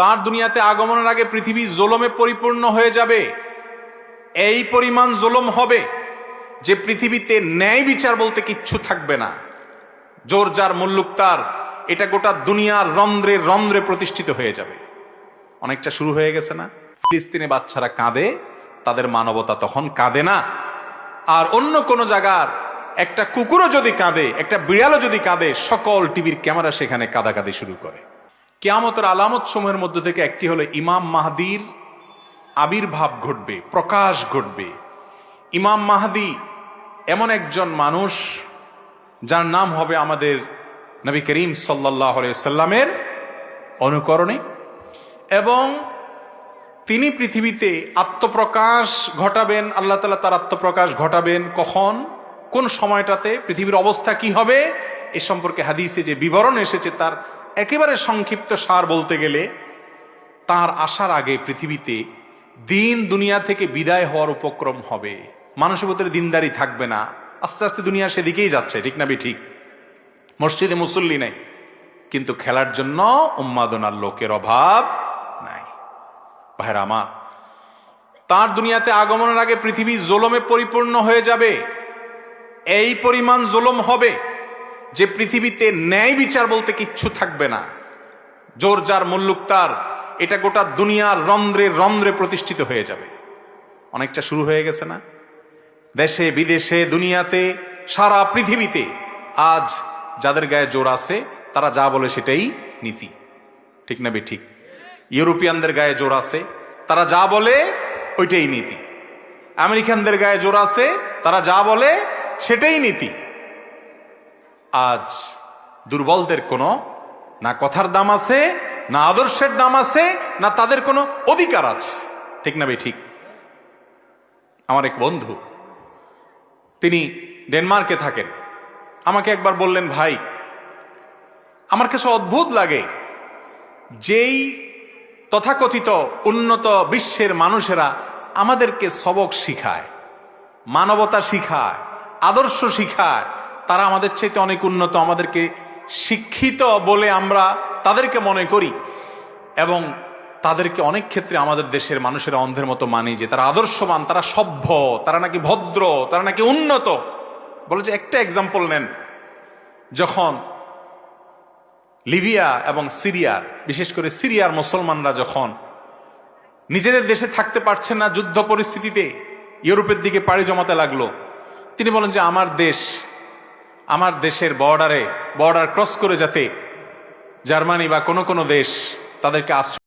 তার দুনিয়াতে আগমনের আগে পৃথিবী জুলুমে পরিপূর্ণ হয়ে যাবে। এই পরিমাণ জুলুম হবে যে পৃথিবীতে ন্যায় বিচার বলতে কিচ্ছু থাকবে না। জোর যার মুল্লুক তার, এটা গোটা দুনিয়ার রন্ধ্রে রন্ধ্রে প্রতিষ্ঠিত হয়ে যাবে। অনেকটা শুরু হয়ে গেছে না? ফিলিস্তিনে বাচ্চারা কাঁদে, তাদের মানবতা তখন কাঁদে না। আর অন্য কোনো জায়গার একটা কুকুরও যদি কাঁদে, একটা বিড়ালও যদি কাঁদে, সকল টিভির ক্যামেরা সেখানে কাঁদাকাঁদি শুরু করে। কিয়ামতের আলামত সমূহের মধ্যে থেকে একটি হলো ইমাম মাহদির আবির্ভাব ঘটবে, প্রকাশ ঘটবে। ইমাম মাহদি এমন একজন মানুষ যার নাম হবে আমাদের নবী করিম সাল্লাল্লাহু আলাইহি সাল্লামের অনুকরণে, এবং তিনি পৃথিবীতে আত্মপ্রকাশ ঘটাবেন। আল্লাহ তাআলা তার আত্মপ্রকাশ ঘটাবেন কখন, কোন সময়টাতে, পৃথিবীর অবস্থা কি হবে, এ সম্পর্কে হাদিসে যে বিবরণ এসেছে তার একেবারে সংক্ষিপ্ত সার বলতে গেলে, তার আসার আগে পৃথিবীতে দিন দুনিয়া থেকে বিদায় হওয়ার উপক্রম হবে। মানুষের ভিতরে দিনদারি থাকবে না। আস্তে আস্তে দুনিয়া সেদিকেই যাচ্ছে, ঠিক না ঠিক? মসজিদে মুসল্লি নাই, কিন্তু খেলার জন্য উন্মাদনার লোকের অভাব নাই। ভাইরা আমার, তার দুনিয়াতে আগমনের আগে পৃথিবী জুলুমে পরিপূর্ণ হয়ে যাবে। এই পরিমাণ জুলুম হবে যে পৃথিবীতে ন্যায় বিচার বলতে কিচ্ছু থাকবে না। জোর যার মুল্লুক তার, এটা গোটা দুনিয়ার রন্ধ্রে রন্ধ্রে প্রতিষ্ঠিত হয়ে যাবে। অনেকটা শুরু হয়ে গেছে না? দেশে বিদেশে দুনিয়াতে সারা পৃথিবীতে আজ যাদের গায়ে জোর আছে তারা যা বলে সেটাই নীতি, ঠিক না ঠিক? ইউরোপিয়ানদের গায়ে জোর আছে, তারা যা বলে ওইটাই নীতি। আমেরিকানদের গায়ে জোর আছে, তারা যা বলে সেটাই নীতি। আজ দুর্বলদের কোনো না কথার দাম আছে, না আদর্শের দাম আছে, না তাদের কোনো অধিকার আছে, ঠিক না ঠিক? আমার এক বন্ধু, তিনি ডেনমার্কে থাকেন, আমাকে একবার বললেন, ভাই আমার কাছে অদ্ভুত লাগে, যেই তথাকথিত উন্নত বিশ্বের মানুষেরা আমাদেরকে সবক শিখায়, মানবতা শিখায়, আদর্শ শিখায়, তারা আমাদের চাইতে অনেক উন্নত, আমাদেরকে শিক্ষিত বলে আমরা তাদেরকে মনে করি, এবং তাদেরকে অনেক ক্ষেত্রে আমাদের দেশের মানুষেরা অন্ধের মতো মানি যে তারা আদর্শবান, তারা সভ্য, তারা নাকি ভদ্র, তারা নাকি উন্নত। বলে যে একটা এক্সাম্পল নেন, যখন লিবিয়া এবং সিরিয়ার, বিশেষ করে সিরিয়ার মুসলমানরা যখন নিজেদের দেশে থাকতে পারছেন না, যুদ্ধ পরিস্থিতিতে ইউরোপের দিকে পাড়ি জমাতে লাগলো, তিনি বলেন যে আমার দেশের বর্ডার ক্রস করে যাতে জার্মানি বা কোনো দেশ তাদেরকে আশ্রয়